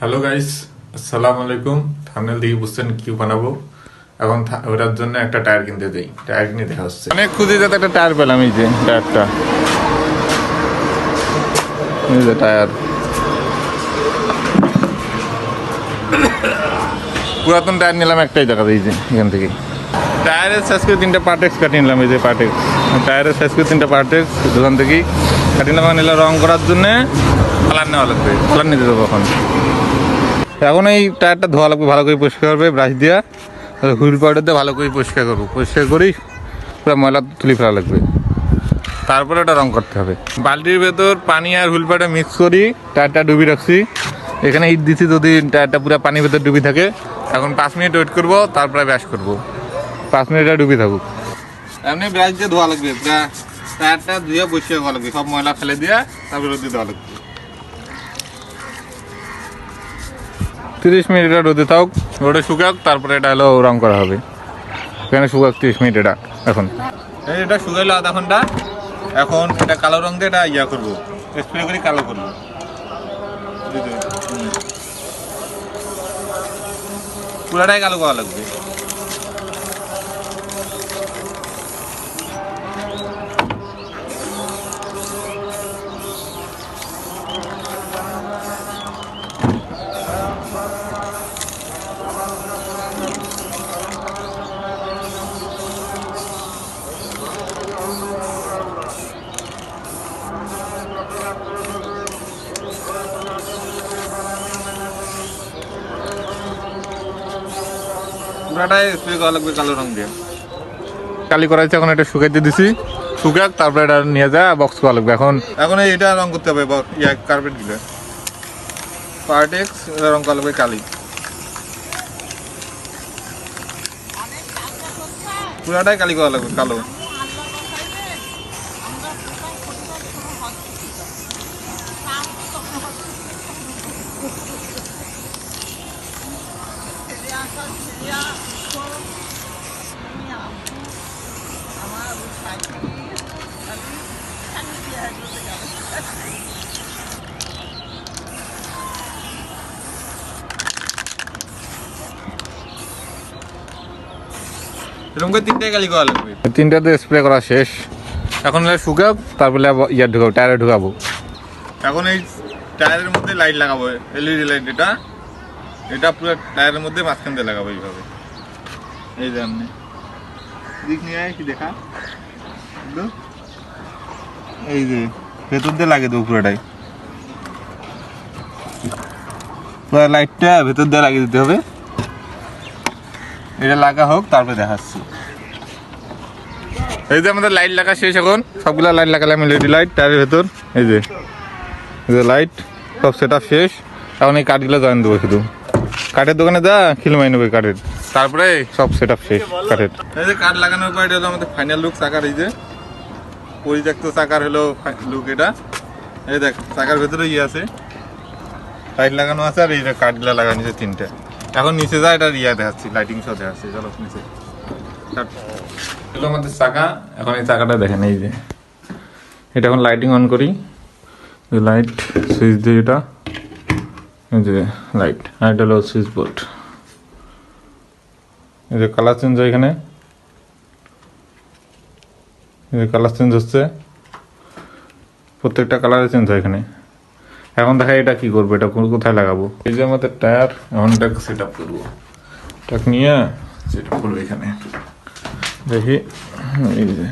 Hello guys, আসসালামু আলাইকুম। Thumbnail দেখে বুঝছেন কি বানাবো। এখন ওটার জন্য একটা টায়ার কিনতে যাই। টায়ার কিনে দেখা হচ্ছে। অনেক খুঁজে যাতে একটা টায়ার পেলাম, এই যে টায়ারটা, এই যে টায়ার পুরাতন টায়ার নিলাম একটাই জায়গা, এই যে এখান থেকে টায়ারের সাইজ করে 3টা পার্টেক্স কাটিয়ে নিলাম। এই যে পার্টেক্স, টায়ারের সাইজ করে 3টা পার্টেক্স দোকান থেকেই কাটিয়ে নিলাম। নিলাম রং করার জন্যে কালার নেওয়া লাগবে, কালার নিতে দেবো এখন। এখন এই টায়ারটা ধোয়া লাগবে, ভালো করে পরিষ্কার করবে ব্রাশ দিয়া, হুইল পাউডার দিয়ে ভালো করে পরিষ্কার করবো। পরিষ্কার করেই পুরো ময়লা তুলি ফেলা লাগবে, তারপরে ওটা রং করতে হবে। বালতির ভেতর পানি আর হুইল পাউডার মিক্স করি টায়ারটা ডুবি রাখছি। এখানে হিট দিচ্ছি, যদি টায়ারটা পুরো পানির ভেতর ডুবি থাকে। এখন 5 মিনিট ওয়েট করবো, তারপরে ব্রাশ করবো। 5 মিনিট ডুবি থাকুক। এমনি ব্রাশ দিয়ে ধোয়া লাগবে, টায়ারটা ধুয়ে পরিষ্কার করা লাগবে, সব ময়লা ফেলে দিয়ে তারপরে রোদে দেওয়া লাগবে। 30 মিনিট এটা রোদে থাক, রোদে শুকাক, তারপরে এটা হলো রং করা হবে। এখানে শুকাক 30 মিনিট এটা। এখন এটা শুকাইলো আধা ঘন্টা। এখন এটা কালো রং দিয়ে এটা ইয়া করবো, স্প্রে করে কালো করবো। পুরাটাই কালো করা লাগবে। পুরাটাই স্প্রে করা লাগবে কালো রং দিয়ে। কালি করা হয়েছে, এখন এটা শুকাইতে দিছি, শুকাক, তারপরে এটা নিয়ে যা বক্স করা লাগবে। এখন এটা রং করতে হবে, কার্পেট দিলে পার্টেক্স রং করা লাগবে কালি। পুরাটাই কালি করা লাগবে কালো। এরকম করে 3টাই কালি করা লাগবে। 3টাতে স্প্রে করা শেষ। এখন শুকাব, তারপরে ইয়ার ঢুকাবো, টায়ারে ঢুকাবো। এখন এই টায়ারের মধ্যে লাইট লাগাবো, এলইডি লাইট। এটা পুরো টায়ারের মধ্যে মাঝখান দিয়ে লাগাবো এইভাবে। এই যে আপনি দিক নিয়ে কি দেখা, এই যে ভেতর দিয়ে লাগিয়ে দেবো পুরোটাই। পুরো লাইটটা ভেতর দিয়ে লাগিয়ে দিতে হবে। এটা লাগা হোক, তারপরে দেখাচ্ছি। এই যে আমাদের লাইট লাগা শেষ। এখন সবগুলা লাইট লাগালাম, এলইডি লাইট টায়ারের ভেতর। এই যে লাইট সব সেট আপ শেষ। এখন এই কাঠগুলো জয়েন দেবো শুধু। কাঠের দোকানে যা খিলমাই নেবে কাঠের, তারপরে সব সেট আপ শেষ কাঠের। এই যে কাঠ লাগানোর পর এটা হলো আমাদের ফাইনাল লুক চাকার। এই যে পরিত্যক্ত চাকার হলো লুক এটা। এই দেখ চাকার ভেতরে ইয়ে আছে, লাইট লাগানো আছে, আর এই যে কাঠগুলা লাগানো আছে 3টে। এখন নিচে যা এটা ইয়া দেখাচ্ছি, লাইটিং সহ দেখাচ্ছি। চলো নিচে এগুলো আমাদের চাকা। এখন এই চাকাটা দেখেন, এই যে এটা এখন লাইটিং অন করি। লাইট সুইচ দিয়ে, এটা এই যে লাইট, আর এটা হলো সুইচ বোর্ড। এই যে কালার চেঞ্জ হয় এখানে, এই যে কালার চেঞ্জ হচ্ছে, প্রত্যেকটা কালারে চেঞ্জ হয় এখানে। এখন দেখা এটা কি করবো, এটা কোথায় লাগাবো। এই যে আমাদের টায়ার, এখন এটাকে সেট আপ করবো। এটা নিয়ে সেট আপ করবো এখানে। দেখি এই যে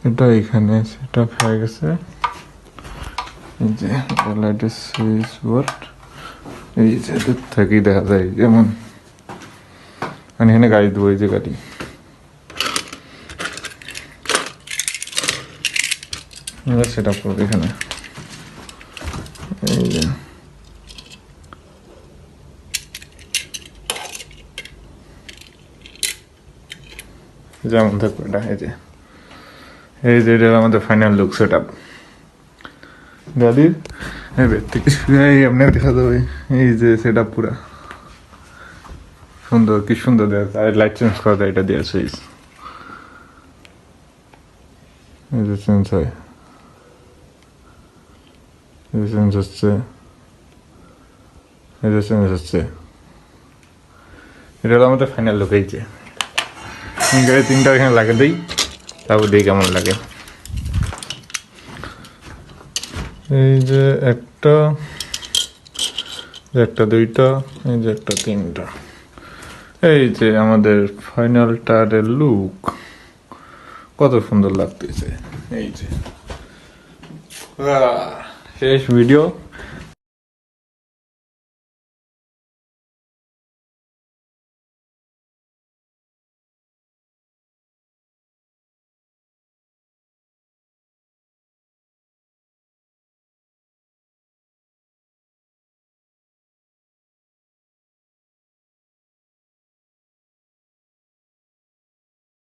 এটা এখানে সেট আপ হয়ে গেছে। এই যে লাইটের সুইচ বোর্ড, এই যে দূর থেকেই দেখা যায়। যেমন আমি এখানে গাড়ি দেবো, এই যে গাড়ি সেট আপ করবো এখানে। এই যে যেমন থাকবে এটা। এই যে এটা আমাদের ফাইনাল লুক সেট আপ গাড়ির। এমনি দেখা যাবে, এই যে সেট আপ পুরা সুন্দর, কি সুন্দর দেখা যায়। আর লাইট চেঞ্জ করা যায় এটা দিয়ে সুইচ, এই যে চেঞ্জ হয়। চেঞ্জ হচ্ছে, এটা চেঞ্জ হচ্ছে। এটা হলো আমাদের ফাইনাল লুক। এই যে গাড়ি তিনটা এখানে লাগে দিই, তারপর দিই কেমন লাগে। এই যে একটা, একটা দুইটা, এই যে একটা তিনটা। এই যে আমাদের ফাইনাল টায়ারের লুক, কত সুন্দর লাগতেছে। এই যে শেষ ভিডিও।